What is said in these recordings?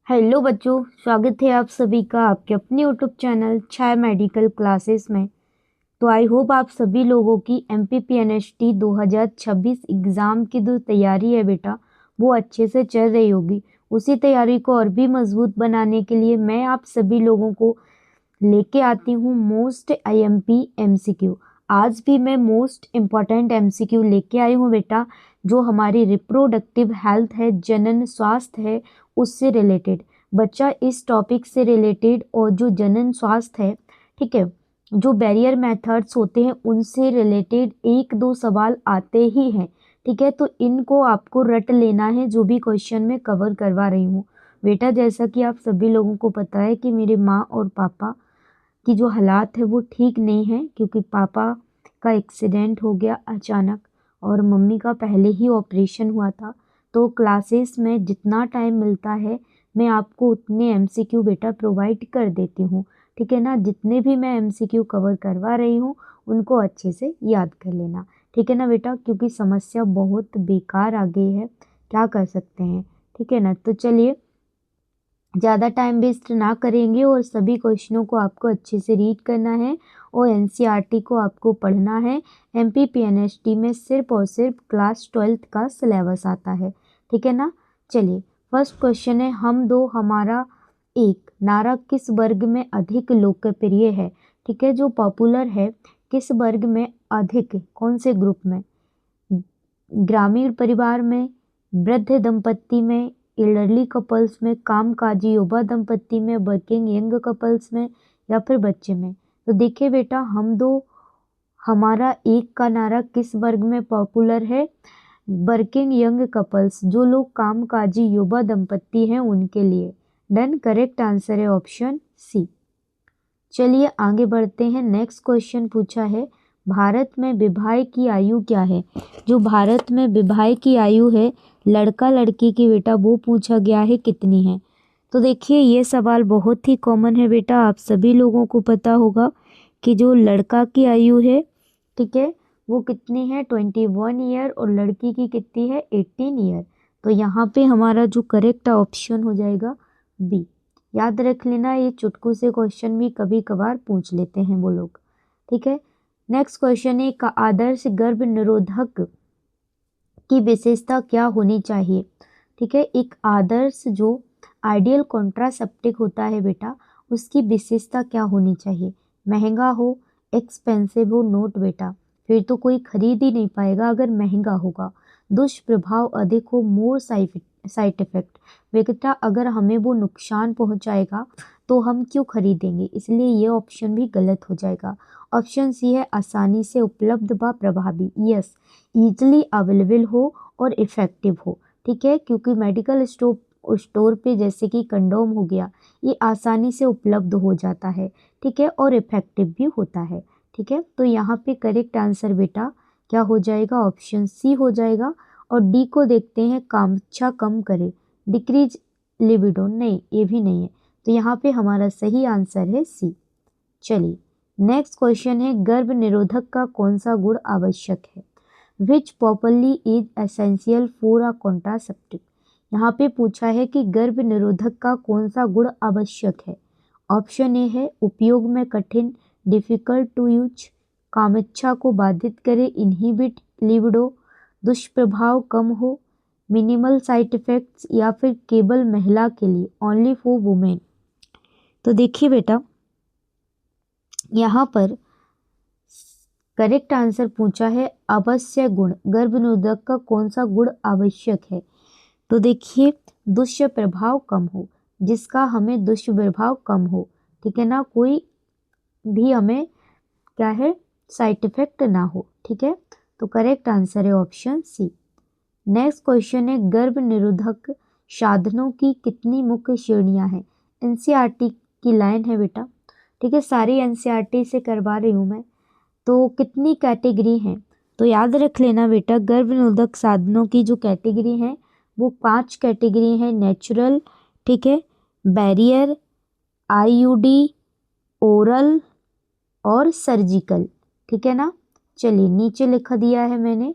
Hello बच्चों, स्वागत है आप सभी का आपके अपने यूट्यूब चैनल छाया मेडिकल क्लासेस में। तो आई होप आप सभी लोगों की MPPNST 2026 एग्ज़ाम की जो तैयारी है बेटा वो अच्छे से चल रही होगी। उसी तैयारी को और भी मजबूत बनाने के लिए मैं आप सभी लोगों को लेके आती हूँ मोस्ट IMP MCQ। आज भी मैं मोस्ट इम्पॉर्टेंट MCQ लेके आई हूँ बेटा, जो हमारी रिप्रोडक्टिव हेल्थ है, जनन स्वास्थ्य है, उससे रिलेटेड। बच्चा इस टॉपिक से रिलेटेड और जो जनन स्वास्थ्य है, ठीक है, जो बैरियर मेथड्स होते हैं उनसे रिलेटेड एक दो सवाल आते ही हैं। ठीक है, तो इनको आपको रट लेना है जो भी क्वेश्चन मैं कवर करवा रही हूँ बेटा। जैसा कि आप सभी लोगों को पता है कि मेरे माँ और पापा की जो हालात है वो ठीक नहीं है, क्योंकि पापा का एक्सीडेंट हो गया अचानक और मम्मी का पहले ही ऑपरेशन हुआ था। तो क्लासेस में जितना टाइम मिलता है मैं आपको उतने MCQ बेटा प्रोवाइड कर देती हूँ। ठीक है ना, जितने भी मैं MCQ कवर करवा रही हूँ उनको अच्छे से याद कर लेना। ठीक है ना बेटा, क्योंकि समस्या बहुत बेकार आ गई है, क्या कर सकते हैं। ठीक है ना, तो चलिए ज़्यादा टाइम वेस्ट ना करेंगे और सभी क्वेश्चनों को आपको अच्छे से रीड करना है और NCERT को आपको पढ़ना है। MPPNST में सिर्फ और सिर्फ क्लास 12th का सिलेबस आता है। ठीक है ना, चलिए फर्स्ट क्वेश्चन है, हम दो हमारा एक नारा किस वर्ग में अधिक लोकप्रिय है। ठीक है, जो पॉपुलर है किस वर्ग में अधिक, कौन से ग्रुप में, ग्रामीण परिवार में, वृद्ध दंपत्ति में, एल्डरली कपल्स में, कामकाजी युवा दंपत्ति में, वर्किंग यंग कपल्स में, या फिर बच्चे में। तो देखिए बेटा, हम दो हमारा एक का नारा किस वर्ग में पॉपुलर है, वर्किंग यंग कपल्स, जो लोग कामकाजी युवा दंपत्ति हैं उनके लिए। डन, करेक्ट आंसर है ऑप्शन सी। चलिए आगे बढ़ते हैं। नेक्स्ट क्वेश्चन पूछा है, भारत में विवाह की आयु क्या है। जो भारत में विवाह की आयु है लड़का लड़की की बेटा, वो पूछा गया है कितनी है। तो देखिए ये सवाल बहुत ही कॉमन है बेटा, आप सभी लोगों को पता होगा कि जो लड़का की आयु है, ठीक है, वो कितनी है 21 ईयर और लड़की की कितनी है 18 ईयर। तो यहाँ पे हमारा जो करेक्ट ऑप्शन हो जाएगा बी। याद रख लेना, ये चुटकू से क्वेश्चन भी कभी कभार पूछ लेते हैं वो लोग। ठीक है, नेक्स्ट क्वेश्चन है, का आदर्श गर्भ निरोधक की विशेषता क्या होनी चाहिए। ठीक है, एक आदर्श जो आइडियल कॉन्ट्रासेप्टिक होता है बेटा, उसकी विशेषता क्या होनी चाहिए। महंगा हो, एक्सपेंसिव हो, नोट बेटा, फिर तो कोई खरीद ही नहीं पाएगा अगर महंगा होगा। दुष्प्रभाव अधिक हो, मोर साइड इफेक्ट, बेटा अगर हमें वो नुकसान पहुंचाएगा तो हम क्यों खरीदेंगे, इसलिए ये ऑप्शन भी गलत हो जाएगा। ऑप्शन सी है, आसानी से उपलब्ध व प्रभावी। यस, ईजिली अवेलेबल हो और इफ़ेक्टिव हो। ठीक है, क्योंकि मेडिकल स्टोर पे जैसे कि कंडोम हो गया, ये आसानी से उपलब्ध हो जाता है। ठीक है, और इफ़ेक्टिव भी होता है। ठीक है, तो यहाँ पे करेक्ट आंसर बेटा क्या हो जाएगा, ऑप्शन सी हो जाएगा। और डी को देखते हैं, कामच्छा कम करे, डिक्रीज लिबिडो, नहीं ये भी नहीं है। तो यहाँ पे हमारा सही आंसर है सी। चलिए नेक्स्ट क्वेश्चन है, गर्भ निरोधक का कौन सा गुण आवश्यक है। Which popularly is essential for a contraceptive. यहाँ पे पूछा है कि गर्भ निरोधक का कौन सा गुण आवश्यक है। ऑप्शन ए है, उपयोग में कठिन, डिफिकल्ट टू यूज, कामेच्छा को बाधित करे, इनहिबिट लिबिडो, दुष्प्रभाव कम हो, मिनिमल साइड इफेक्ट्स, या फिर केवल महिला के लिए, ओनली फॉर वुमेन। तो देखिए बेटा, यहाँ पर करेक्ट आंसर पूछा है अवश्य गुण, गर्भनिरोधक का कौन सा गुण आवश्यक है। तो देखिए, दुष्प्रभाव कम हो, जिसका हमें दुष्प्रभाव कम हो। ठीक है ना, कोई भी हमें क्या है साइड इफेक्ट ना हो। ठीक है, तो करेक्ट आंसर है ऑप्शन सी। नेक्स्ट क्वेश्चन है, गर्भ निरोधक साधनों की कितनी मुख्य श्रेणियां हैं। NCERT की लाइन है बेटा, ठीक है, सारी NCERT से करवा रही हूँ मैं। तो कितनी कैटेगरी हैं, तो याद रख लेना बेटा, गर्भ निरोधक साधनों की जो कैटेगरी है वो 5 कैटेगरी है। नेचुरल, ठीक है, बैरियर, IUD, ओरल और सर्जिकल। ठीक है ना, चलिए नीचे लिखा दिया है मैंने,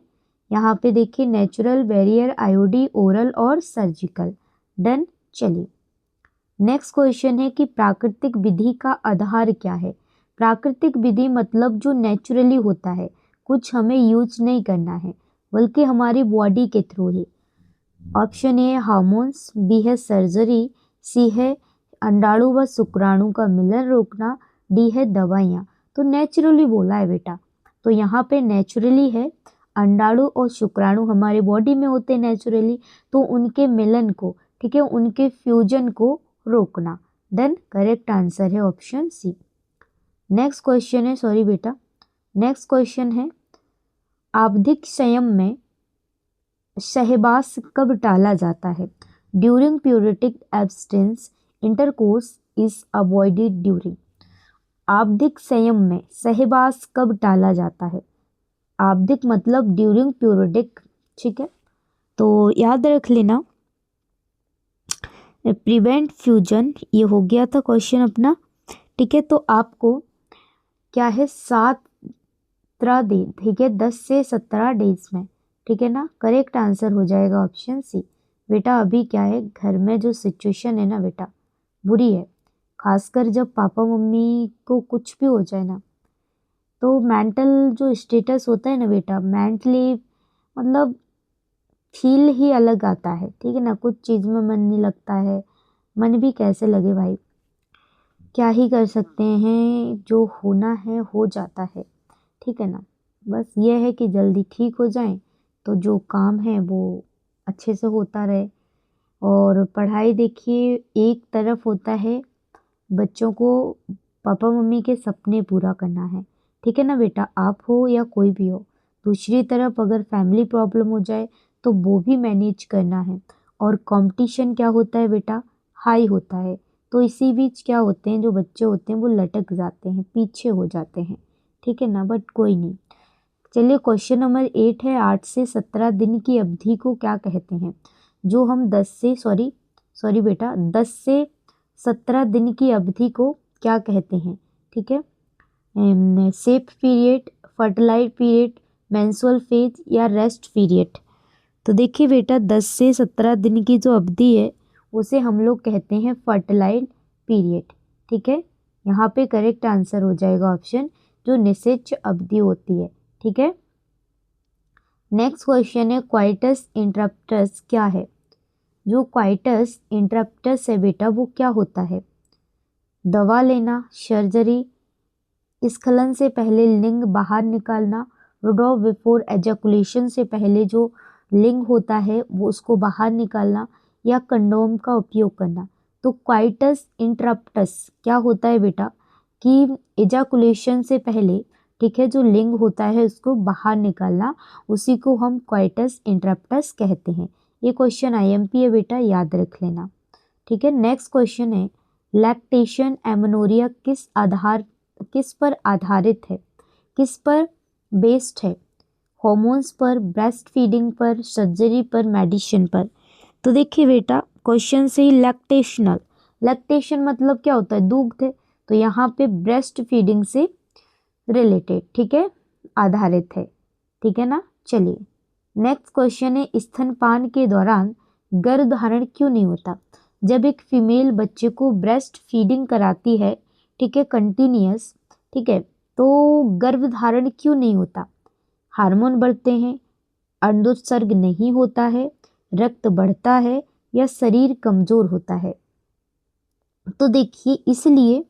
यहाँ पे देखिए, नेचुरल, बैरियर, IUD, ओरल और सर्जिकल। डन, चलिए नेक्स्ट क्वेश्चन है कि प्राकृतिक विधि का आधार क्या है। प्राकृतिक विधि मतलब जो नेचुरली होता है, कुछ हमें यूज नहीं करना है बल्कि हमारी बॉडी के थ्रू ही। ऑप्शन ए हार्मोन्स, बी है सर्जरी, सी है अंडाणु व शुक्राणु का मिलन रोकना, डी है दवाइयाँ। तो नेचुरली बोला है बेटा, तो यहाँ पे नेचुरली है। अंडाणु और शुक्राणु हमारे बॉडी में होते हैं नेचुरली, तो उनके मिलन को, ठीक है, उनके फ्यूजन को रोकना। डन, करेक्ट आंसर है ऑप्शन सी। नेक्स्ट क्वेश्चन है, सॉरी बेटा, नेक्स्ट क्वेश्चन है आवधिक संयम में सहवास कब टाला जाता है। During periodic abstinence, intercourse is avoided during. आवधिक संयम में सहवास कब टाला जाता है। आवधिक मतलब ड्यूरिंग प्यूरिटिक, ठीक है, तो याद रख लेना। प्रिवेंट फ्यूजन, ये हो गया था क्वेश्चन अपना, ठीक है। तो आपको क्या है 17 दिन, ठीक है, 10 से 17 डेज में, ठीक है ना। करेक्ट आंसर हो जाएगा ऑप्शन सी। बेटा अभी क्या है, घर में जो सिचुएशन है ना बेटा, बुरी है, खासकर जब पापा मम्मी को कुछ भी हो जाए ना, तो मेंटल जो स्टेटस होता है ना बेटा, मेंटली मतलब फील ही अलग आता है, ठीक है ना। कुछ चीज़ में मन नहीं लगता है, मन भी कैसे लगे भाई, क्या ही कर सकते हैं, जो होना है हो जाता है, ठीक है ना। बस ये है कि जल्दी ठीक हो जाएं, तो जो काम है वो अच्छे से होता रहे। और पढ़ाई देखिए, एक तरफ होता है बच्चों को पापा मम्मी के सपने पूरा करना है, ठीक है ना बेटा, आप हो या कोई भी हो। दूसरी तरफ अगर फैमिली प्रॉब्लम हो जाए तो वो भी मैनेज करना है। और कंपटीशन क्या होता है बेटा, हाई होता है। तो इसी बीच क्या होते हैं, जो बच्चे होते हैं वो लटक जाते हैं, पीछे हो जाते हैं, ठीक है ना। बट कोई नहीं, चलिए क्वेश्चन नंबर 8 है, 8 से 17 दिन की अवधि को क्या कहते हैं। जो हम 10 से सॉरी बेटा 10 से 17 दिन की अवधि को क्या कहते हैं, ठीक है। Safe period, fertilize period, menstrual phase या रेस्ट पीरियड। तो देखिए बेटा 10 से 17 दिन की जो अवधि है उसे हम लोग कहते हैं फर्टिलाइज पीरियड, ठीक है। यहाँ पे करेक्ट आंसर हो जाएगा ऑप्शन, जो निषेच अवधि होती है, ठीक है। नेक्स्ट क्वेश्चन है क्वाइटस इंटरप्टस क्या है। जो क्वाइटस इंटरप्टस है बेटा वो क्या होता है। दवा लेना, सर्जरी, स्खलन से पहले लिंग बाहर निकालना, विड्रॉ बिफोर एजैकुलेशन से पहले जो लिंग होता है वो उसको बाहर निकालना, या कंडोम का उपयोग करना। तो क्वाइटस इंटरप्टस क्या होता है बेटा, कि एजैकुलेशन से पहले, ठीक है, जो लिंग होता है उसको बाहर निकालना, उसी को हम क्वाइटस इंटरप्टस कहते हैं। ये क्वेश्चन आईएमपी है बेटा, याद रख लेना, ठीक है। नेक्स्ट क्वेश्चन है लैक्टेशन एमेनोरिया किस पर आधारित है, किस पर बेस्ड है। हॉर्मोन्स पर, ब्रेस्ट फीडिंग पर, सर्जरी पर, मेडिसिन पर। तो देखिए बेटा क्वेश्चन से ही लैक्टेशन मतलब क्या होता है, दूध है, तो यहाँ पे ब्रेस्ट फीडिंग से रिलेटेड, ठीक है, आधारित है, ठीक है ना। चलिए नेक्स्ट क्वेश्चन है स्तनपान के दौरान गर्भधारण क्यों नहीं होता। जब एक फीमेल बच्चे को ब्रेस्ट फीडिंग कराती है, ठीक है, कंटिन्यूअस, ठीक है, तो गर्भधारण क्यों नहीं होता। हार्मोन बढ़ते हैं, अंडोत्सर्ग नहीं होता है, रक्त बढ़ता है, या शरीर कमजोर होता है। तो देखिए इसलिए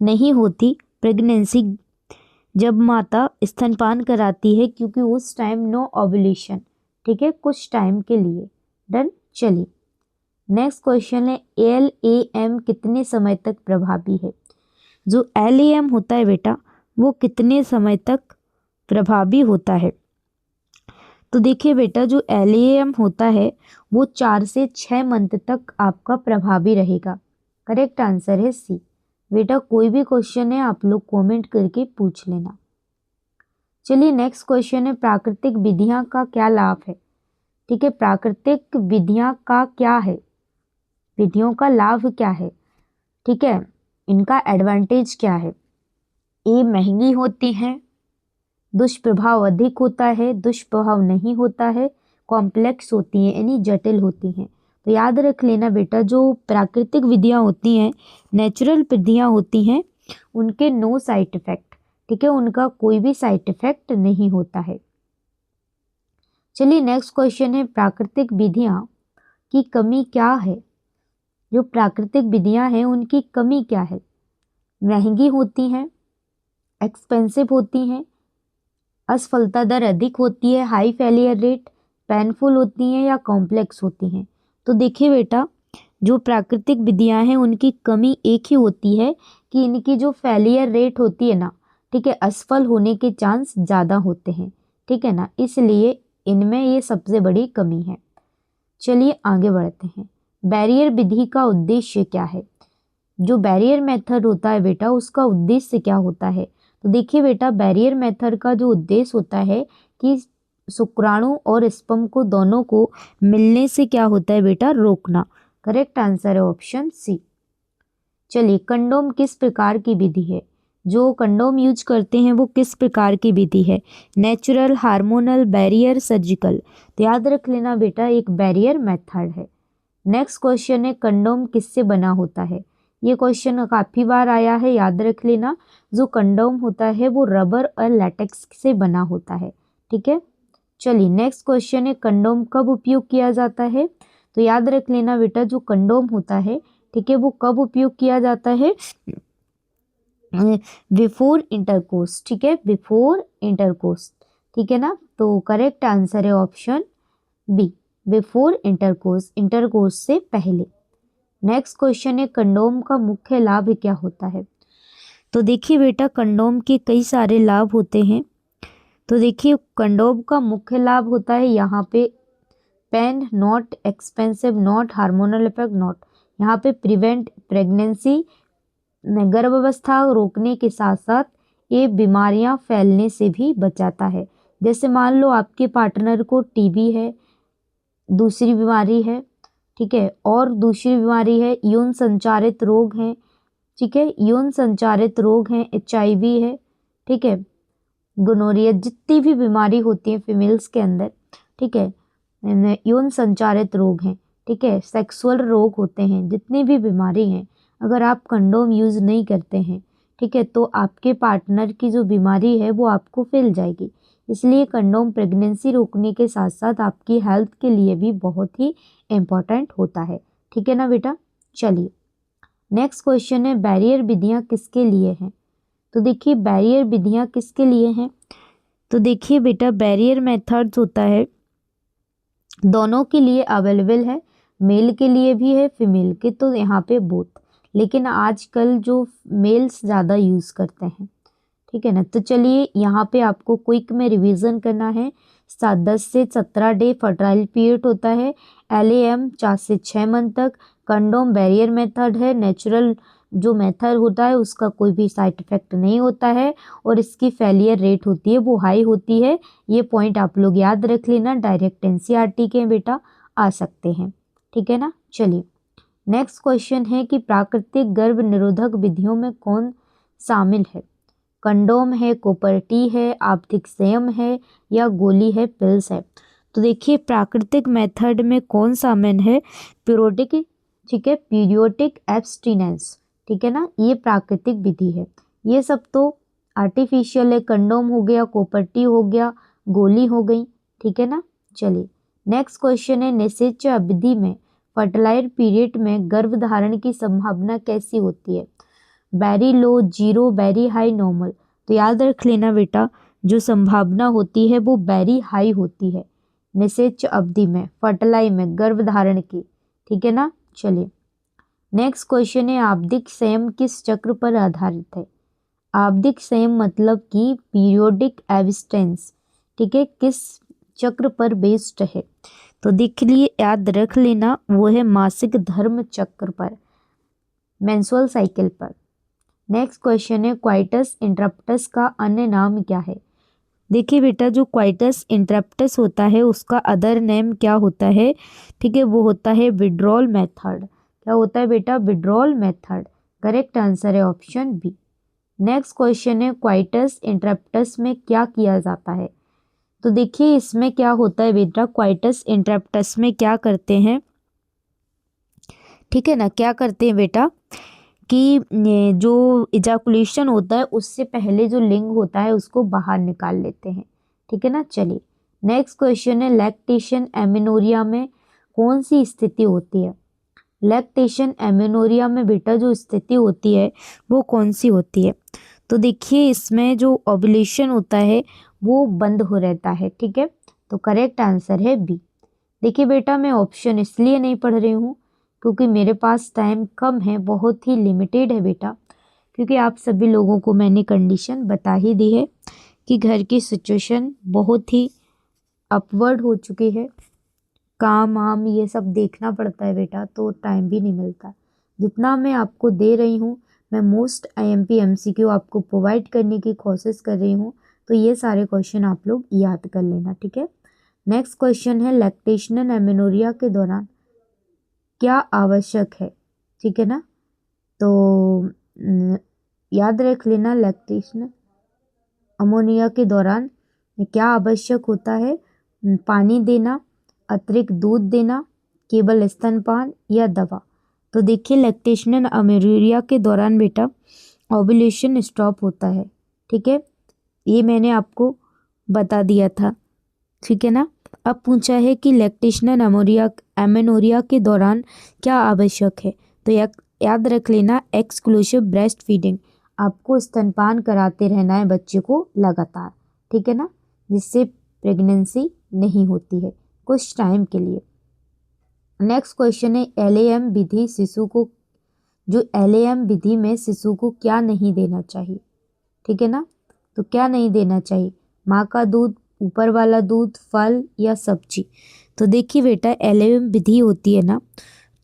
नहीं होती प्रेगनेंसी जब माता स्तनपान कराती है, क्योंकि उस टाइम नो ओव्यूलेशन, ठीक है, कुछ टाइम के लिए। डन, चलिए नेक्स्ट क्वेश्चन है LAM कितने समय तक प्रभावी है। जो LAM होता है बेटा वो कितने समय तक प्रभावी होता है। तो देखिए बेटा जो LAM होता है वो 4 से 6 मंथ तक आपका प्रभावी रहेगा। करेक्ट आंसर है सी। बेटा कोई भी क्वेश्चन है आप लोग कमेंट करके पूछ लेना। चलिए नेक्स्ट क्वेश्चन है प्राकृतिक विधियां का क्या लाभ है। ठीक है, प्राकृतिक विधियां का क्या है, विधियों का लाभ क्या है, ठीक है, इनका एडवांटेज क्या है। ए महंगी होती हैं, दुष्प्रभाव अधिक होता है, दुष्प्रभाव नहीं होता है, कॉम्प्लेक्स होती हैं यानी जटिल होती हैं। तो याद रख लेना बेटा, जो प्राकृतिक विधियाँ होती हैं, नेचुरल विधियाँ होती हैं, उनके नो साइड इफेक्ट, ठीक है, उनका कोई भी साइड इफेक्ट नहीं होता है। चलिए नेक्स्ट क्वेश्चन है, प्राकृतिक विधियाँ की कमी क्या है? जो प्राकृतिक विधियाँ हैं उनकी कमी क्या है? महंगी होती हैं, एक्सपेंसिव होती हैं, असफलता दर अधिक होती है, हाई फेलियर रेट, पेनफुल होती हैं, या कॉम्प्लेक्स होती हैं? तो देखिए बेटा, जो प्राकृतिक विधियां हैं उनकी कमी एक ही होती है कि इनकी जो फेलियर रेट होती है ना, ठीक है, असफल होने के चांस ज़्यादा होते हैं, ठीक है ना, इसलिए इनमें ये सबसे बड़ी कमी है। चलिए आगे बढ़ते हैं। बैरियर विधि का उद्देश्य क्या है? जो बैरियर मेथड होता है बेटा, उसका उद्देश्य क्या होता है? तो देखिए बेटा, बैरियर मेथड का जो उद्देश्य होता है कि शुक्राणु और स्पर्म को दोनों को मिलने से क्या होता है बेटा, रोकना। करेक्ट आंसर है ऑप्शन सी। चलिए, कंडोम किस प्रकार की विधि है? जो कंडोम यूज करते हैं वो किस प्रकार की विधि है? Natural, hormonal, barrier, surgical? तो याद रख लेना बेटा, एक बैरियर मेथड है। नेक्स्ट क्वेश्चन है, कंडोम किससे बना होता है? ये क्वेश्चन काफ़ी बार आया है, याद रख लेना। जो कंडोम होता है वो रबर और लैटेक्स से बना होता है, ठीक है। चलिए नेक्स्ट क्वेश्चन है, कंडोम कब उपयोग किया जाता है? तो याद रख लेना बेटा, जो कंडोम होता है, ठीक है, वो कब उपयोग किया जाता है? बिफोर इंटरकोर्स, ठीक है, बिफोर इंटरकोर्स, ठीक है ना। तो करेक्ट आंसर है option B, before intercourse, intercourse से पहले। नेक्स्ट क्वेश्चन है, कंडोम का मुख्य लाभ क्या होता है? तो देखिए बेटा, कंडोम के कई सारे लाभ होते हैं। तो देखिए, कंडोम का मुख्य लाभ होता है यहाँ पे pain, not expensive, not hormonal effect, not, यहाँ पे प्रिवेंट प्रेगनेंसी, गर्भावस्था रोकने के साथ साथ ये बीमारियां फैलने से भी बचाता है। जैसे मान लो आपके पार्टनर को टीबी है, दूसरी बीमारी है, ठीक है, और दूसरी बीमारी है यौन संचारित रोग हैं, ठीक है, यौन संचारित रोग हैं, HIV है, ठीक है, गोनोरिया, जितनी भी बीमारी होती है फीमेल्स के अंदर, ठीक है, यौन संचारित रोग हैं, ठीक है, सेक्सुअल रोग होते हैं, जितनी भी बीमारी हैं, अगर आप कंडोम यूज़ नहीं करते हैं, ठीक है, तो आपके पार्टनर की जो बीमारी है वो आपको फैल जाएगी। इसलिए कंडोम प्रेगनेंसी रोकने के साथ साथ आपकी हेल्थ के लिए भी बहुत ही इम्पोर्टेंट होता है, ठीक है ना बेटा। चलिए नेक्स्ट क्वेश्चन है, बैरियर विधियाँ किसके लिए हैं? तो देखिए, बैरियर विधियाँ किसके लिए हैं? तो देखिए बेटा, बैरियर मेथड्स होता है दोनों के लिए अवेलेबल है, मेल के लिए भी है, फीमेल के, तो यहाँ पे बोथ, लेकिन आजकल जो मेल्स ज़्यादा यूज़ करते हैं, ठीक है ना। तो चलिए यहाँ पे आपको क्विक में रिवीजन करना है। 10 से 17 डे फर्टाइल पीरियड होता है, LAM 4 से 6 मंथ तक, कंडोम बैरियर मेथड है, नेचुरल जो मेथड होता है उसका कोई भी साइड इफेक्ट नहीं होता है, और इसकी फेलियर रेट होती है वो हाई होती है। ये पॉइंट आप लोग याद रख लेना, डायरेक्ट NCERT के बेटा आ सकते हैं, ठीक है ना। चलिए नेक्स्ट क्वेश्चन है कि प्राकृतिक गर्भ निरोधक विधियों में कौन शामिल है? कंडोम है, कॉपर टी है, आपतित संयम है, या गोली है, पिल्स है? तो देखिए, प्राकृतिक मेथड में कौन शामिल है? पीरियोडिक, ठीक है, पीरियोडिक एब्स्टिनेंस, ठीक है ना, ये प्राकृतिक विधि है। ये सब तो आर्टिफिशियल है, कंडोम हो गया, कॉपर टी हो गया, गोली हो गई, ठीक है ना। चलिए नेक्स्ट क्वेश्चन है, निषेच अवधि में फर्टिलाइज पीरियड में गर्भधारण की संभावना कैसी होती है? Very low, zero, very high, normal? तो याद रख लेना बेटा, जो संभावना होती है वो वेरी हाई होती है निषेच अवधि में, फर्टिलाइज में, गर्भधारण की, ठीक है ना। चलिए नेक्स्ट क्वेश्चन है, आवधिक संयम किस चक्र पर आधारित है? आवधिक संयम मतलब कि पीरियोडिक एब्स्टेंस, ठीक है, किस चक्र पर बेस्ड है? तो देख लिए, याद रख लेना, वो है मासिक धर्म चक्र पर, मेंस्ट्रुअल साइकिल पर। नेक्स्ट क्वेश्चन है, क्वाइटस इंटरप्टस का अन्य नाम क्या है? देखिए बेटा, जो क्वाइटस इंटरप्टस होता है उसका अदर नेम क्या होता है? ठीक है, वो होता है विड्रॉल मेथड। क्या होता है बेटा? Withdrawal method. करेक्ट आंसर है ऑप्शन बी। नेक्स्ट क्वेश्चन है, क्वाइटस इंटरप्टस में क्या किया जाता है? तो देखिए, इसमें क्या होता है बेटा, क्वाइटस इंटरप्टस में क्या करते हैं, ठीक है ना। क्या करते हैं बेटा कि जो इजाकुलेशन होता है उससे पहले जो लिंग होता है उसको बाहर निकाल लेते हैं। ठीक है ना। चलिए नेक्स्ट क्वेश्चन है, लैक्टेशन एमेनोरिया में कौन सी स्थिति होती है? लैक्टेशन एमेनोरिया में बेटा जो स्थिति होती है वो कौन सी होती है? तो देखिए इसमें जो ओव्यूलेशन होता है वो बंद हो रहता है। ठीक है, तो करेक्ट आंसर है बी। देखिए बेटा मैं ऑप्शन इसलिए नहीं पढ़ रही हूँ क्योंकि मेरे पास टाइम कम है, बहुत ही लिमिटेड है बेटा, क्योंकि आप सभी लोगों को मैंने कंडीशन बता ही दी है कि घर की सिचुएशन बहुत ही अपवर्ड हो चुकी है, काम वाम ये सब देखना पड़ता है बेटा, तो टाइम भी नहीं मिलता। जितना मैं आपको दे रही हूँ मैं मोस्ट आईएमपी एमसीक्यू आपको प्रोवाइड करने की कोशिश कर रही हूँ, तो ये सारे क्वेश्चन आप लोग याद कर लेना। ठीक है, नेक्स्ट क्वेश्चन है, लैक्टेशनल एमेनोरिया के दौरान क्या आवश्यक है? ठीक है ना, तो याद रख लेना, लैक्टेशनल अमोनिया के दौरान क्या आवश्यक होता है? पानी देना, अतिरिक्त दूध देना, केवल स्तनपान या दवा। तो देखिए लैक्टेशनल अमेनोरिया के दौरान बेटा ओव्यूलेशन स्टॉप होता है। ठीक है, ये मैंने आपको बता दिया था। ठीक है ना। अब पूछा है कि लैक्टेशनल एमेनोरिया के दौरान क्या आवश्यक है? तो याद रख लेना, एक्सक्लूसिव ब्रेस्ट फीडिंग, आपको स्तनपान कराते रहना है बच्चे को लगातार। ठीक है ना, जिससे प्रेगनेंसी नहीं होती है कुछ टाइम के लिए। नेक्स्ट क्वेश्चन है, एलएएम विधि शिशु को, जो एलएएम विधि में शिशु को क्या नहीं देना चाहिए? ठीक है ना, तो क्या नहीं देना चाहिए? माँ का दूध, ऊपर वाला दूध, फल या सब्जी। तो देखिए बेटा एलएएम विधि होती है ना,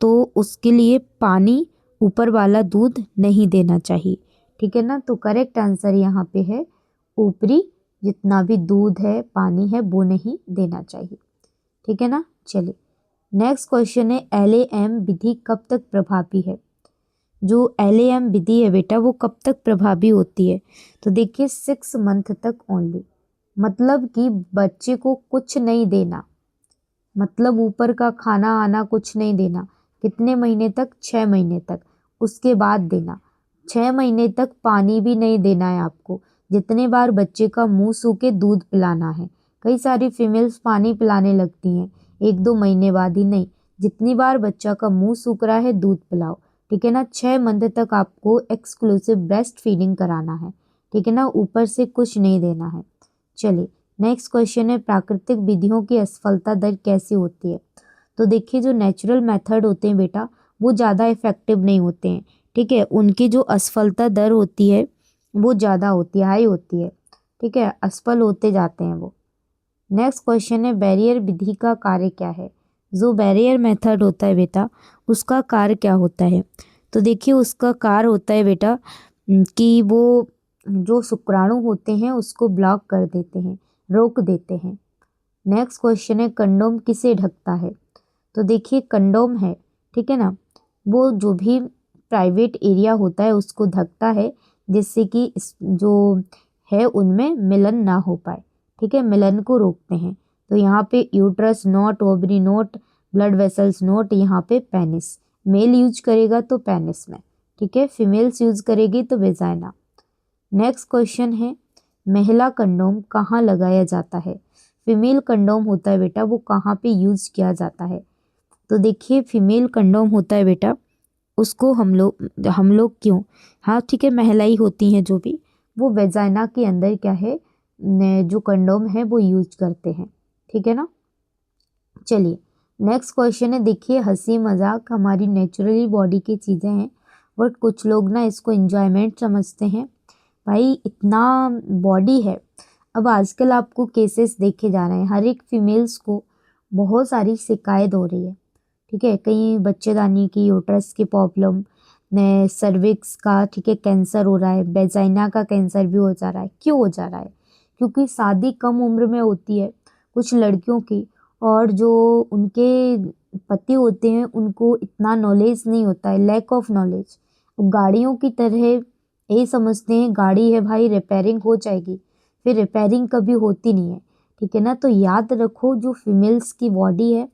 तो उसके लिए पानी, ऊपर वाला दूध नहीं देना चाहिए। ठीक है ना, तो करेक्ट आंसर यहाँ पे है ऊपरी जितना भी दूध है, पानी है, वो नहीं देना चाहिए। ठीक है ना। चलिए नेक्स्ट क्वेश्चन है, एलएएम विधि कब तक प्रभावी है? जो एलएएम विधि है बेटा वो कब तक प्रभावी होती है? तो देखिए 6 मंथ तक ओनली, मतलब कि बच्चे को कुछ नहीं देना, मतलब ऊपर का खाना आना कुछ नहीं देना। कितने महीने तक? 6 महीने तक। उसके बाद देना, 6 महीने तक पानी भी नहीं देना है आपको। जितने बार बच्चे का मुंह सूखे दूध पिलाना है। कई सारी फीमेल्स पानी पिलाने लगती हैं 1-2 महीने बाद ही, नहीं, जितनी बार बच्चा का मुंह सूख रहा है दूध पिलाओ। ठीक है ना, 6 मंथ तक आपको एक्सक्लूसिव ब्रेस्ट फीडिंग कराना है। ठीक है ना, ऊपर से कुछ नहीं देना है। चलिए नेक्स्ट क्वेश्चन है, प्राकृतिक विधियों की असफलता दर कैसी होती है? तो देखिए जो नेचुरल मेथड होते हैं बेटा वो ज़्यादा इफेक्टिव नहीं होते हैं। ठीक है, उनकी जो असफलता दर होती है वो ज़्यादा होती है, हाई होती है। ठीक है, असफल होते जाते हैं वो। नेक्स्ट क्वेश्चन है, बैरियर विधि का कार्य क्या है? जो बैरियर मेथड होता है बेटा उसका कार्य क्या होता है? तो देखिए उसका कार्य होता है बेटा कि वो जो शुक्राणु होते हैं उसको ब्लॉक कर देते हैं, रोक देते हैं। नेक्स्ट क्वेश्चन है, कंडोम किसे ढकता है? तो देखिए कंडोम है, ठीक है ना, वो जो भी प्राइवेट एरिया होता है उसको ढकता है, जिससे कि जो है उनमें मिलन ना हो पाए। ठीक है, मिलन को रोकते हैं। तो यहाँ पे uterus note, ovary note, blood vessels note, यहाँ पे पेनिस, मेल यूज करेगा तो पेनिस में, ठीक है, फीमेल्स यूज करेगी तो वेजाइना। नेक्स्ट क्वेश्चन है, महिला कंडोम कहाँ लगाया जाता है? फीमेल कंडोम होता है बेटा वो कहाँ पे यूज किया जाता है? तो देखिए फीमेल कंडोम होता है बेटा उसको हम लोग क्यों, हाँ ठीक है, महिलाएं होती हैं जो भी, वो वेजाइना के अंदर क्या है जो कंडोम है वो यूज करते हैं। ठीक है ना। चलिए नेक्स्ट क्वेश्चन है, देखिए हंसी मजाक हमारी नेचुरली बॉडी की चीज़ें हैं, बट कुछ लोग ना इसको एंजॉयमेंट समझते हैं। भाई इतना बॉडी है। अब आजकल आपको केसेस देखे जा रहे हैं, हर एक फीमेल्स को बहुत सारी शिकायत हो रही है। ठीक है, कहीं बच्चेदानी की, यूट्रस की प्रॉब्लम, ने सर्विक्स का, ठीक है, कैंसर हो रहा है, वेजाइना का कैंसर भी हो जा रहा है। क्यों हो जा रहा है? क्योंकि शादी कम उम्र में होती है कुछ लड़कियों की, और जो उनके पति होते हैं उनको इतना नॉलेज नहीं होता है, लैक ऑफ नॉलेज। गाड़ियों की तरह यही समझते हैं गाड़ी है भाई रिपेयरिंग हो जाएगी, फिर रिपेयरिंग कभी होती नहीं है। ठीक है ना, तो याद रखो जो फीमेल्स की बॉडी है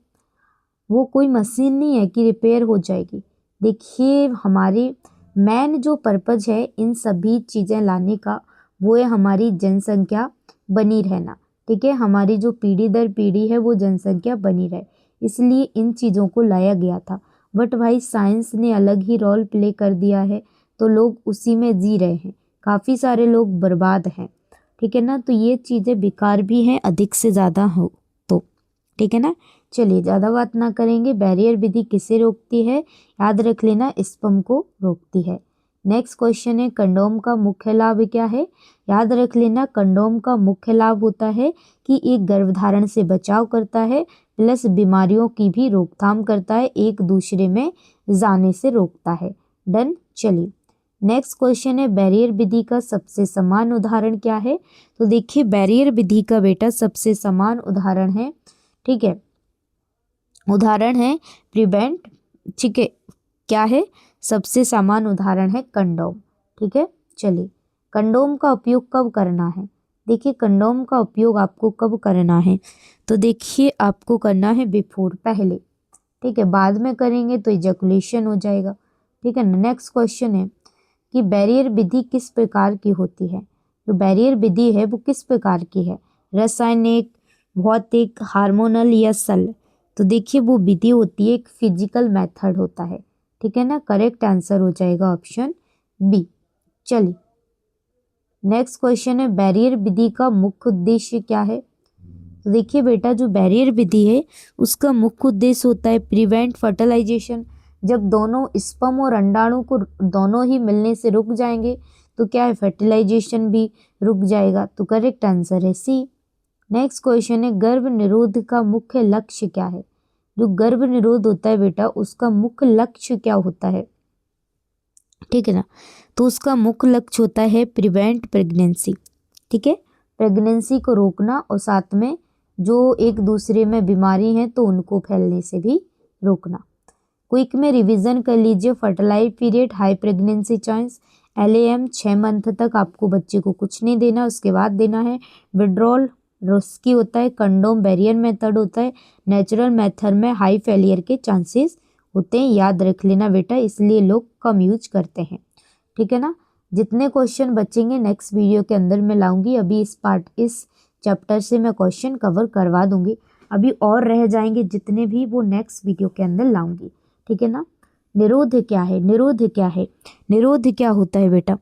वो कोई मशीन नहीं है कि रिपेयर हो जाएगी। देखिए हमारी मेन जो पर्पज है इन सभी चीज़ें लाने का वो है हमारी जनसंख्या बनी रहना। ठीक है, हमारी जो पीढ़ी दर पीढ़ी है वो जनसंख्या बनी रहे, इसलिए इन चीज़ों को लाया गया था। बट भाई साइंस ने अलग ही रोल प्ले कर दिया है, तो लोग उसी में जी रहे हैं, काफ़ी सारे लोग बर्बाद हैं। ठीक है ना, तो ये चीज़ें बेकार भी हैं अधिक से ज़्यादा हो तो। ठीक है ना, चलिए ज़्यादा बात ना करेंगे। बैरियर विधि किसे रोकती है? याद रख लेना, स्पर्म को रोकती है। नेक्स्ट क्वेश्चन है कंडोम का मुख्य लाभ क्या है? याद रख लेना, कंडोम का मुख्य लाभ होता है कि एक गर्भधारण से बचाव करता है, प्लस बीमारियों की भी रोकथाम करता है, एक दूसरे में जाने से रोकता है। डन। चलिए नेक्स्ट क्वेश्चन है बैरियर विधि का सबसे समान उदाहरण क्या है? तो देखिए बैरियर विधि का बेटा सबसे समान उदाहरण है, ठीक है, उदाहरण है प्रिवेंट। ठीक है, क्या है? सबसे समान उदाहरण है कंडोम। ठीक है, चलिए कंडोम का उपयोग कब करना है? देखिए कंडोम का उपयोग आपको कब करना है? तो देखिए आपको करना है बिफोर, पहले। ठीक है, बाद में करेंगे तो इजैकुलेशन हो जाएगा। ठीक है, नेक्स्ट क्वेश्चन है कि बैरियर विधि किस प्रकार की होती है? जो बैरियर विधि है वो किस प्रकार की है? रासायनिक, भौतिक, हार्मोनल या सल? तो देखिए वो विधि होती है, एक फिजिकल मेथड होता है। ठीक है ना, करेक्ट आंसर हो जाएगा ऑप्शन बी। चलिए नेक्स्ट क्वेश्चन है बैरियर विधि का मुख्य उद्देश्य क्या है? तो देखिए बेटा जो बैरियर विधि है उसका मुख्य उद्देश्य होता है प्रिवेंट फर्टिलाइजेशन। जब दोनों स्पर्म और अंडाणु को दोनों ही मिलने से रुक जाएंगे तो क्या है, फर्टिलाइजेशन भी रुक जाएगा। तो करेक्ट आंसर है सी। नेक्स्ट क्वेश्चन है गर्भ निरोध का मुख्य लक्ष्य क्या है? जो गर्भ निरोध होता है बेटा उसका मुख्य लक्ष्य क्या होता है? ठीक है ना, तो उसका मुख्य लक्ष्य होता है प्रिवेंट प्रेगनेंसी। ठीक है, प्रेगनेंसी को रोकना और साथ में जो एक दूसरे में बीमारी है तो उनको फैलने से भी रोकना। क्विक में रिवीजन कर लीजिए। Fertilize period, high pregnancy chance, LAM 6 month तक आपको बच्चे को कुछ नहीं देना, उसके बाद देना है। विड्रॉल रिस्की होता है। कंडोम बैरियर मेथड होता है। नेचुरल मेथड में हाई फेलियर के चांसेस होते हैं, याद रख लेना बेटा, इसलिए लोग कम यूज करते हैं। ठीक है ना, जितने क्वेश्चन बचेंगे नेक्स्ट वीडियो के अंदर मैं लाऊंगी। अभी इस चैप्टर से मैं क्वेश्चन कवर करवा दूंगी, अभी और रह जाएंगे जितने भी वो नेक्स्ट वीडियो के अंदर लाऊंगी। ठीक है ना, निरोध क्या है? निरोध क्या है? निरोध क्या होता है बेटा?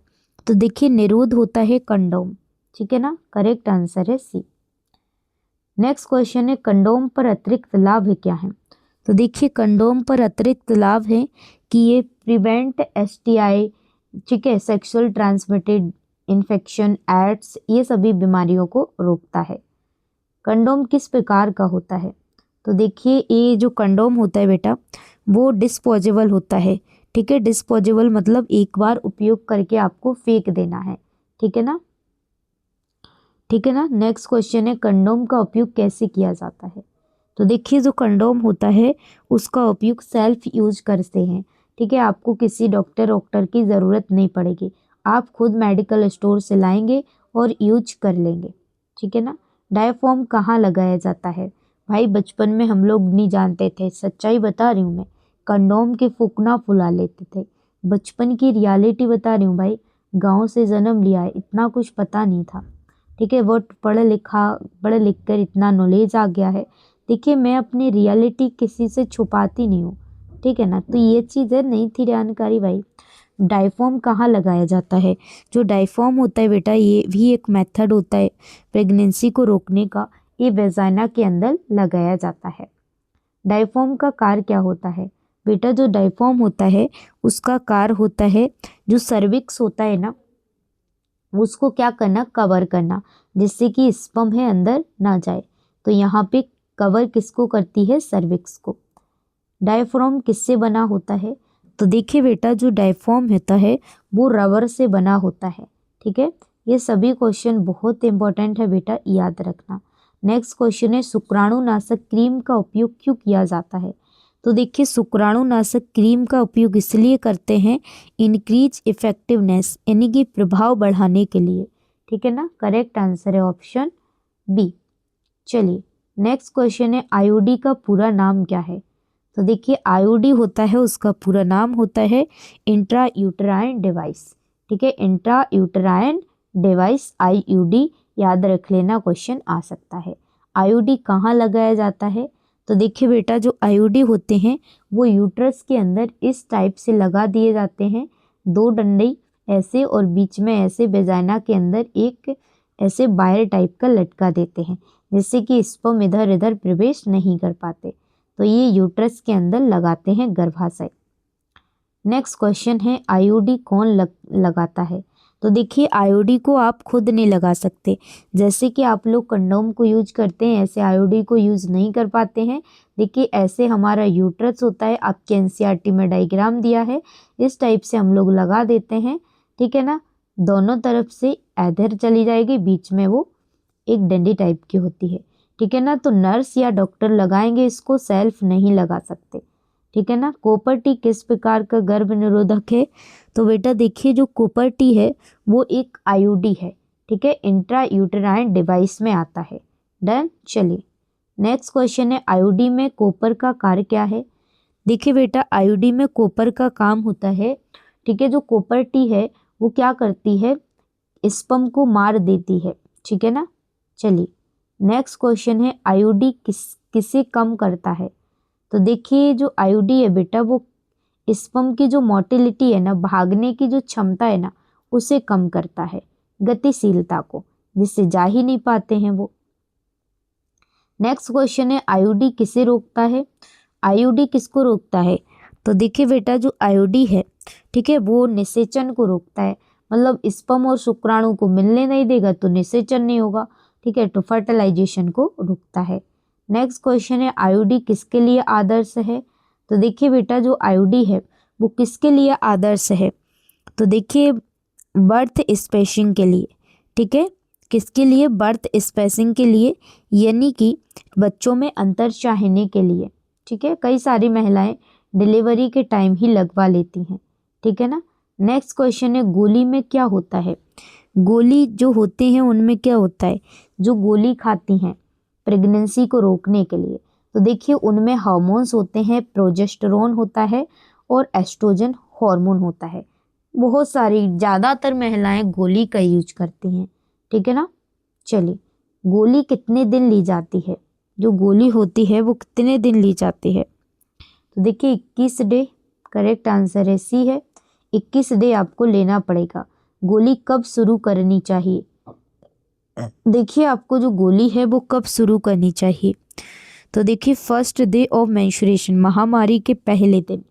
तो देखिए निरोध होता है कंडोम। ठीक है ना, करेक्ट आंसर है सी। नेक्स्ट क्वेश्चन है कंडोम पर अतिरिक्त लाभ क्या है? तो देखिए कंडोम पर अतिरिक्त लाभ है कि ये प्रिवेंट STI, ठीक है, सेक्सुअल ट्रांसमिटेड इन्फेक्शन, एड्स, ये सभी बीमारियों को रोकता है। कंडोम किस प्रकार का होता है? तो देखिए ये जो कंडोम होता है बेटा वो डिस्पोजेबल होता है। ठीक है, डिस्पोजेबल मतलब एक बार उपयोग करके आपको फेंक देना है। ठीक है ना, ठीक है ना। नेक्स्ट क्वेश्चन है कंडोम का उपयोग कैसे किया जाता है? तो देखिए जो कंडोम होता है उसका उपयोग सेल्फ यूज करते हैं। ठीक है, आपको किसी डॉक्टर की ज़रूरत नहीं पड़ेगी, आप खुद मेडिकल स्टोर से लाएंगे और यूज कर लेंगे। ठीक है ना। डायफ्राम कहाँ लगाया जाता है? भाई बचपन में हम लोग नहीं जानते थे, सच्चाई बता रही हूँ मैं, कंडोम के फूकना फुला लेते थे। बचपन की रियलिटी बता रही हूँ भाई, गाँव से जन्म लिया है, इतना कुछ पता नहीं था। ठीक है, वो पढ़ लिख कर इतना नॉलेज आ गया है। देखिए मैं अपनी रियलिटी किसी से छुपाती नहीं हूँ। ठीक है ना, तो ये चीज़ें नहीं थी जानकारी भाई। डायफ्राम कहाँ लगाया जाता है? जो डायफ्राम होता है बेटा ये भी एक मेथड होता है प्रेगनेंसी को रोकने का, ये वेजाइना के अंदर लगाया जाता है। डायफ्राम का कार्य क्या होता है? बेटा जो डायफ्राम होता है उसका कार्य होता है, जो सर्विक्स होता है ना उसको क्या करना, कवर करना, जिससे कि स्पर्म है अंदर ना जाए। तो यहाँ पे कवर किसको करती है? सर्विक्स को। डायफ्राम किससे बना होता है? तो देखिए बेटा जो डायफ्राम होता है वो रबर से बना होता है। ठीक है, ये सभी क्वेश्चन बहुत इंपॉर्टेंट है बेटा, याद रखना। नेक्स्ट क्वेश्चन है शुक्राणुनाशक क्रीम का उपयोग क्यों किया जाता है? तो देखिए शुक्राणुनाशक क्रीम का उपयोग इसलिए करते हैं इंक्रीज इफेक्टिवनेस, यानी कि प्रभाव बढ़ाने के लिए। ठीक है ना, करेक्ट आंसर है ऑप्शन बी। चलिए नेक्स्ट क्वेश्चन है IUD का पूरा नाम क्या है? तो देखिए आईयूडी होता है, उसका पूरा नाम होता है इंट्रा यूटेराइन डिवाइस। ठीक है, इंट्रा यूटेराइन डिवाइस आईयूडी, याद रख लेना, क्वेश्चन आ सकता है। आईयूडी कहाँ लगाया जाता है? तो देखिए बेटा, जो आईयूडी होते हैं वो यूट्रस के अंदर इस टाइप से लगा दिए जाते हैं, दो डंडे ऐसे और बीच में ऐसे वेजाइना के अंदर एक ऐसे वायर टाइप का लटका देते हैं, जिससे कि स्पर्म इधर इधर प्रवेश नहीं कर पाते। तो ये यूट्रस के अंदर लगाते हैं गर्भाशय। नेक्स्ट क्वेश्चन है आईयूडी कौन लगाता है? तो देखिए आईयूडी को आप खुद नहीं लगा सकते, जैसे कि आप लोग कंडोम को यूज करते हैं ऐसे आईयूडी को यूज नहीं कर पाते हैं। देखिए ऐसे हमारा यूट्रस होता है, आपके एनसीईआरटी में डायग्राम दिया है, इस टाइप से हम लोग लगा देते हैं। ठीक है ना, दोनों तरफ से इधर चली जाएगी, बीच में वो एक डंडी टाइप की होती है। ठीक है ना, तो नर्स या डॉक्टर लगाएंगे इसको, सेल्फ नहीं लगा सकते। ठीक है ना, कॉपर टी किस प्रकार का गर्भ निरोधक है? तो बेटा देखिए, जो कॉपर टी है वो एक आईयूडी है। ठीक है, इंट्रा यूटेराइन डिवाइस में आता है। डन। चलिए नेक्स्ट क्वेश्चन है आईयूडी में कॉपर का कार्य क्या है? देखिए बेटा, आईयूडी में कॉपर का काम होता है, ठीक है, जो कॉपर टी है वो क्या करती है, स्पर्म को मार देती है। ठीक है ना। चलिए नेक्स्ट क्वेश्चन है आईयूडी किसे कम करता है? तो देखिए जो आईयूडी है बेटा, वो स्पर्म की जो मोटिलिटी है ना, भागने की जो क्षमता है ना, उसे कम करता है, गतिशीलता को, जिससे जा ही नहीं पाते हैं वो। नेक्स्ट क्वेश्चन है आईयूडी किसे रोकता है? आईयूडी किसको रोकता है? तो देखिए बेटा, जो आईयूडी है, ठीक है, वो निषेचन को रोकता है, मतलब स्पर्म और शुक्राणु को मिलने नहीं देगा तो निषेचन नहीं होगा। ठीक है, तो फर्टिलाइजेशन को रोकता है। नेक्स्ट क्वेश्चन है आईयूडी किसके लिए आदर्श है? तो देखिए बेटा, जो आईयूडी है वो किसके लिए आदर्श है? तो देखिए बर्थ स्पेसिंग के लिए। ठीक है, किसके लिए? बर्थ स्पेसिंग के लिए, यानी कि बच्चों में अंतर चाहने के लिए। ठीक है, कई सारी महिलाएं डिलीवरी के टाइम ही लगवा लेती हैं। ठीक है ना। नेक्स्ट क्वेश्चन है गोली में क्या होता है? गोली जो होते हैं उनमें क्या होता है? जो गोली खाती हैं प्रेगनेंसी को रोकने के लिए, तो देखिए उनमें हार्मोन्स होते हैं, प्रोजेस्टेरोन होता है और एस्ट्रोजन हार्मोन होता है। बहुत सारी, ज़्यादातर महिलाएं गोली का यूज करती हैं। ठीक है ना। चलिए, गोली कितने दिन ली जाती है? जो गोली होती है वो कितने दिन ली जाती है? तो देखिए 21 डे, करेक्ट आंसर है सी है, 21 डे आपको लेना पड़ेगा। गोली कब शुरू करनी चाहिए? देखिए आपको जो गोली है वो कब शुरू करनी चाहिए? तो देखिए फर्स्ट डे ऑफ मेंस्ट्रुएशन, महामारी के पहले दिन।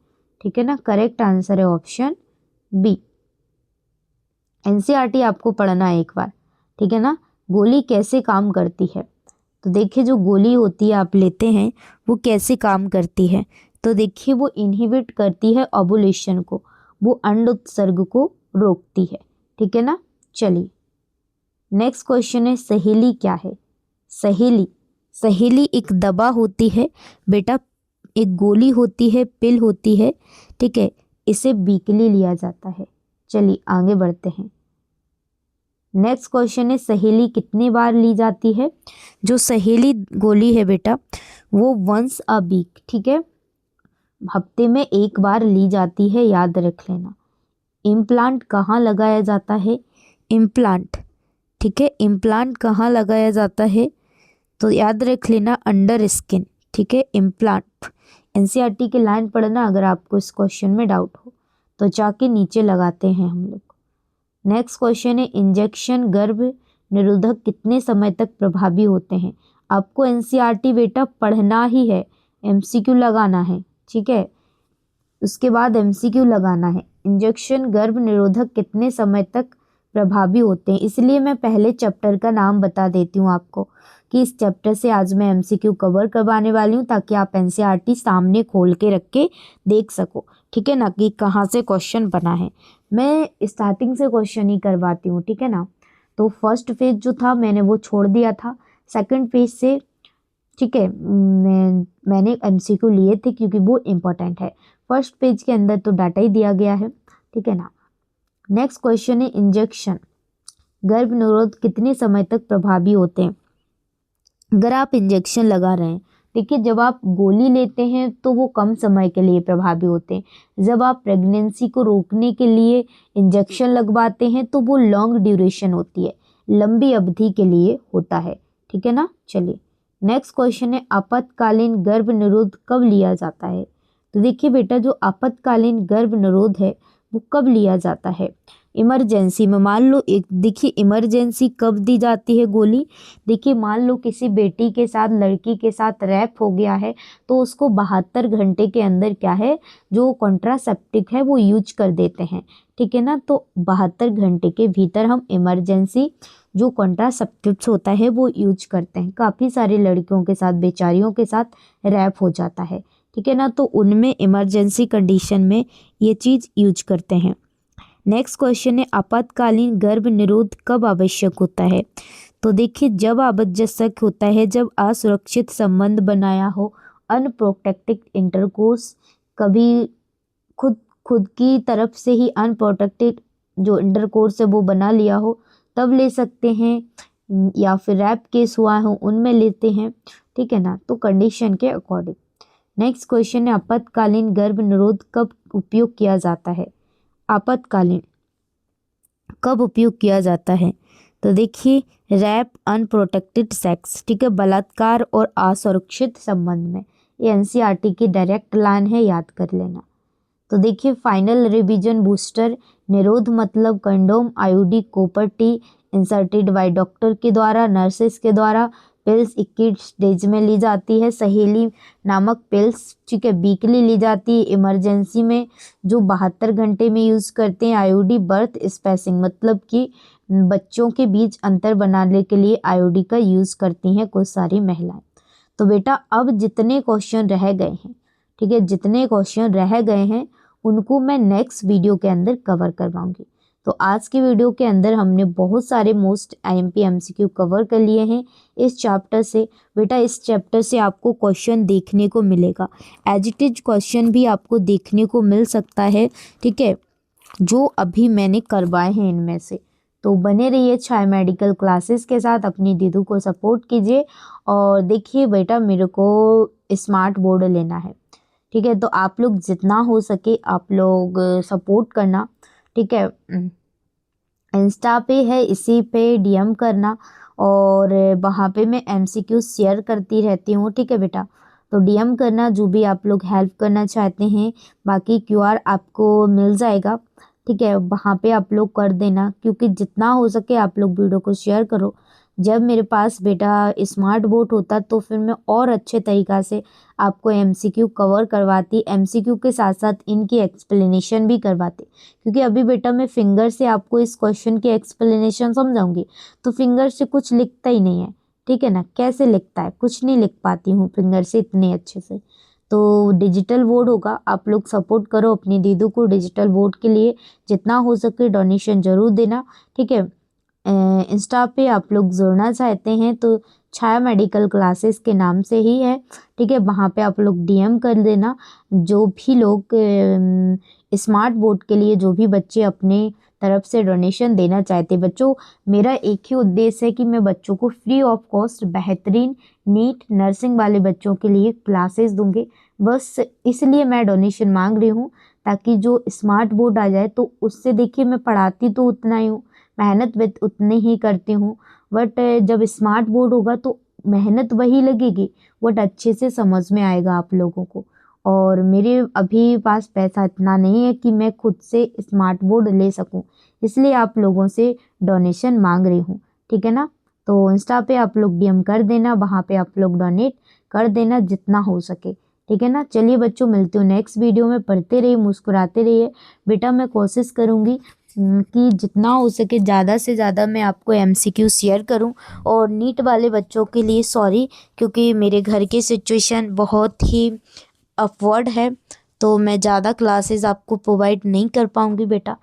ठीक है ना, करेक्ट आंसर है ऑप्शन बी। एनसीईआरटी आपको पढ़ना है एक बार। ठीक है ना। गोली कैसे काम करती है? तो देखिए जो गोली होती है आप लेते हैं वो कैसे काम करती है? तो देखिए वो इनहिबिट करती है ओवुलेशन को, वो अंड उत्सर्ग को रोकती है। ठीक है ना। चलिए नेक्स्ट क्वेश्चन है सहेली क्या है? सहेली, सहेली एक दवा होती है बेटा, एक गोली होती है, पिल होती है। ठीक है, इसे वीकली लिया जाता है। चलिए आगे बढ़ते हैं। नेक्स्ट क्वेश्चन है सहेली कितनी बार ली जाती है? जो सहेली गोली है बेटा वो वंस अ वीक, ठीक है, हफ्ते में एक बार ली जाती है, याद रख लेना। इम्प्लांट कहाँ लगाया जाता है? इम्प्लांट, ठीक है, इम्प्लांट कहाँ लगाया जाता है? तो याद रख लेना अंडर स्किन। ठीक है, इम्प्लांट एनसीईआरटी की लाइन पढ़ना अगर आपको इस क्वेश्चन में डाउट हो तो जाके नीचे लगाते हैं हम लोग। नेक्स्ट क्वेश्चन है इंजेक्शन गर्भ निरोधक कितने समय तक प्रभावी होते हैं? आपको एनसीईआरटी बेटा पढ़ना ही है, एमसीक्यू लगाना है। ठीक है, उसके बाद एमसीक्यू लगाना है। इंजेक्शन गर्भ निरोधक कितने समय तक प्रभावी होते हैं, इसलिए मैं पहले चैप्टर का नाम बता देती हूँ आपको कि इस चैप्टर से आज मैं एमसीक्यू कवर करवाने वाली हूँ, ताकि आप एनसीईआरटी सामने खोल के रख के देख सको। ठीक है ना, कि कहाँ से क्वेश्चन बना है। मैं स्टार्टिंग से क्वेश्चन ही करवाती हूँ। ठीक है ना, तो फर्स्ट पेज जो था मैंने वो छोड़ दिया था, सेकंड पेज से, ठीक है, मैंने एमसीक्यू लिए थे क्योंकि वो इम्पोर्टेंट है। फर्स्ट पेज के अंदर तो डाटा ही दिया गया है। ठीक है ना। नेक्स्ट क्वेश्चन है इंजेक्शन गर्भ निरोध कितने समय तक प्रभावी होते हैं? अगर आप इंजेक्शन लगा रहे हैं देखिए जब आप गोली लेते हैं तो वो कम समय के लिए प्रभावी होते हैं, जब आप प्रेगनेंसी को रोकने के लिए इंजेक्शन लगवाते हैं तो वो लॉन्ग ड्यूरेशन होती है, लंबी अवधि के लिए होता है। ठीक है ना। चलिए नेक्स्ट क्वेश्चन है, आपातकालीन गर्भ निरोध कब लिया जाता है। तो देखिए बेटा जो आपातकालीन गर्भ निरोध है वो कब लिया जाता है, इमरजेंसी में। मान लो एक, देखिए इमरजेंसी कब दी जाती है गोली, देखिए मान लो किसी बेटी के साथ, लड़की के साथ रैप हो गया है तो उसको 72 घंटे के अंदर क्या है, जो कॉन्ट्रासेप्टिक है वो यूज कर देते हैं। ठीक है ना। तो 72 घंटे के भीतर हम इमरजेंसी जो कॉन्ट्रासेप्टिव्स होता है वो यूज करते हैं। काफ़ी सारी लड़कियों के साथ, बेचारियों के साथ रैप हो जाता है। ठीक है ना। तो उनमें इमरजेंसी कंडीशन में ये चीज़ यूज करते हैं। नेक्स्ट क्वेश्चन है, आपातकालीन गर्भ निरोध कब आवश्यक होता है। तो देखिए जब आवश्यक होता है जब असुरक्षित संबंध बनाया हो, अनप्रोटेक्टेड इंटरकोर्स, कभी खुद खुद की तरफ से ही अनप्रोटेक्टेड जो इंटरकोर्स है वो बना लिया हो तब ले सकते हैं, या फिर रैप केस हुआ हो उनमें लेते हैं। ठीक है ना। तो कंडीशन के अकॉर्डिंग। नेक्स्ट क्वेश्चन है, आपातकालीन गर्भ निरोध कब उपयोग किया जाता है। आपातकालीन कब उपयोग किया जाता है। तो देखिए रैप, अनप्रोटेक्टेड सेक्स, ठीक है, बलात्कार और असुरक्षित संबंध में। ये एनसीईआरटी की डायरेक्ट लाइन है, याद कर लेना। तो देखिए फाइनल रिवीजन, बूस्टर निरोध मतलब condom, IUD, copper T inserted by doctor के द्वारा, नर्सेस के द्वारा। पिल्स 21 स्टेज में ली जाती है, सहेली नामक पिल्स, ठीक है, वीकली ली जाती है। इमरजेंसी में जो 72 घंटे में यूज़ करते हैं। आईयूडी बर्थ स्पेसिंग मतलब कि बच्चों के बीच अंतर बनाने के लिए आईयूडी का यूज़ करती हैं कुछ सारी महिलाएं। तो बेटा अब जितने क्वेश्चन रह गए हैं, ठीक है, जितने क्वेश्चन रह गए हैं उनको मैं नेक्स्ट वीडियो के अंदर कवर करवाऊंगी। तो आज की वीडियो के अंदर हमने बहुत सारे मोस्ट आईएमपी एमसीक्यू कवर कर लिए हैं इस चैप्टर से। बेटा इस चैप्टर से आपको क्वेश्चन देखने को मिलेगा, एज इट इज क्वेश्चन भी आपको देखने को मिल सकता है। ठीक है, जो अभी मैंने करवाए हैं इनमें से। तो बने रहिए छाया मेडिकल क्लासेस के साथ, अपनी दीदू को सपोर्ट कीजिए। और देखिए बेटा मेरे को स्मार्ट बोर्ड लेना है, ठीक है, तो आप लोग जितना हो सके आप लोग सपोर्ट करना। ठीक है, इंस्टा पे है, इसी पे डीएम करना, और वहाँ पे मैं एमसीक्यू शेयर करती रहती हूँ। ठीक है बेटा, तो डीएम करना जो भी आप लोग हेल्प करना चाहते हैं। बाकी क्यूआर आपको मिल जाएगा, ठीक है, वहाँ पे आप लोग कर देना, क्योंकि जितना हो सके आप लोग वीडियो को शेयर करो। जब मेरे पास बेटा स्मार्ट बोर्ड होता तो फिर मैं और अच्छे तरीक़ा से आपको एमसीक्यू कवर करवाती, एमसीक्यू के साथ साथ इनकी एक्सप्लेनेशन भी करवाती। क्योंकि अभी बेटा मैं फिंगर से आपको इस क्वेश्चन की एक्सप्लेनेशन समझाऊंगी तो फिंगर से कुछ लिखता ही नहीं है। ठीक है ना, कैसे लिखता है, कुछ नहीं लिख पाती हूँ फिंगर से इतने अच्छे से। तो डिजिटल बोर्ड होगा, आप लोग सपोर्ट करो अपनी दीदू को डिजिटल बोर्ड के लिए, जितना हो सके डोनेशन ज़रूर देना। ठीक है, इंस्टा पे आप लोग जुड़ना चाहते हैं तो छाया मेडिकल क्लासेस के नाम से ही है। ठीक है, वहाँ पे आप लोग डीएम कर देना। जो भी लोग स्मार्ट बोर्ड के लिए, जो भी बच्चे अपने तरफ से डोनेशन देना चाहते हैं, बच्चों मेरा एक ही उद्देश्य है कि मैं बच्चों को फ्री ऑफ कॉस्ट बेहतरीन नीट नर्सिंग वाले बच्चों के लिए क्लासेस दूंगी। बस इसलिए मैं डोनेशन मांग रही हूँ, ताकि जो स्मार्ट बोर्ड आ जाए तो उससे देखिए मैं पढ़ाती तो उतना ही हूँ, मेहनत भी उतनी ही करती हूँ, बट जब स्मार्ट बोर्ड होगा तो मेहनत वही लगेगी, बट अच्छे से समझ में आएगा आप लोगों को। और मेरे अभी पास पैसा इतना नहीं है कि मैं खुद से स्मार्ट बोर्ड ले सकूं, इसलिए आप लोगों से डोनेशन मांग रही हूँ। ठीक है ना, तो इंस्टा पे आप लोग डीएम कर देना, वहाँ पे आप लोग डोनेट कर देना जितना हो सके। ठीक है ना, चलिए बच्चों मिलती हूँ नेक्स्ट वीडियो में। पढ़ते रहिए, मुस्कुराते रहिए बेटा। मैं कोशिश करूँगी कि जितना हो सके ज़्यादा से ज़्यादा मैं आपको एमसीक्यू शेयर करूं। और नीट वाले बच्चों के लिए सॉरी, क्योंकि मेरे घर की सिचुएशन बहुत ही अपवर्ड है, तो मैं ज़्यादा क्लासेस आपको प्रोवाइड नहीं कर पाऊंगी बेटा।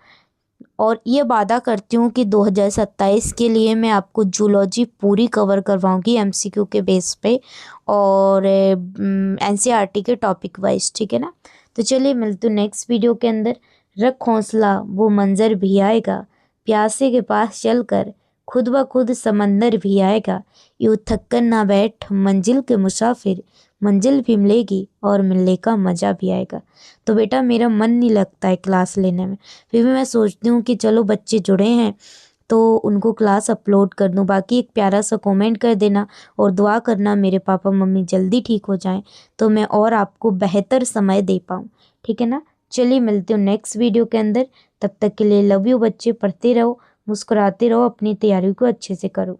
और ये वादा करती हूँ कि 2027 के लिए मैं आपको जूलॉजी पूरी कवर करवाऊंगी एमसीक्यू के बेस पे, और एनसीईआरटी के टॉपिक वाइज। ठीक है ना, तो चलिए मिलते हैं नेक्स्ट वीडियो के अंदर। रख हौसला, वो मंजर भी आएगा, प्यासे के पास चलकर खुद ब खुद समंदर भी आएगा। यूँ थक कर ना बैठ मंजिल के मुसाफिर, मंजिल भी मिलेगी और मिलने का मज़ा भी आएगा। तो बेटा मेरा मन नहीं लगता है क्लास लेने में, फिर भी मैं सोचती हूँ कि चलो बच्चे जुड़े हैं तो उनको क्लास अपलोड कर दूँ। बाकी एक प्यारा सा कमेंट कर देना और दुआ करना मेरे पापा मम्मी जल्दी ठीक हो जाएं तो मैं और आपको बेहतर समय दे पाऊँ। ठीक है ना? चलिए मिलती हूँ नेक्स्ट वीडियो के अंदर। तब तक के लिए लव यू बच्चे, पढ़ते रहो, मुस्कुराते रहो, अपनी तैयारी को अच्छे से करो।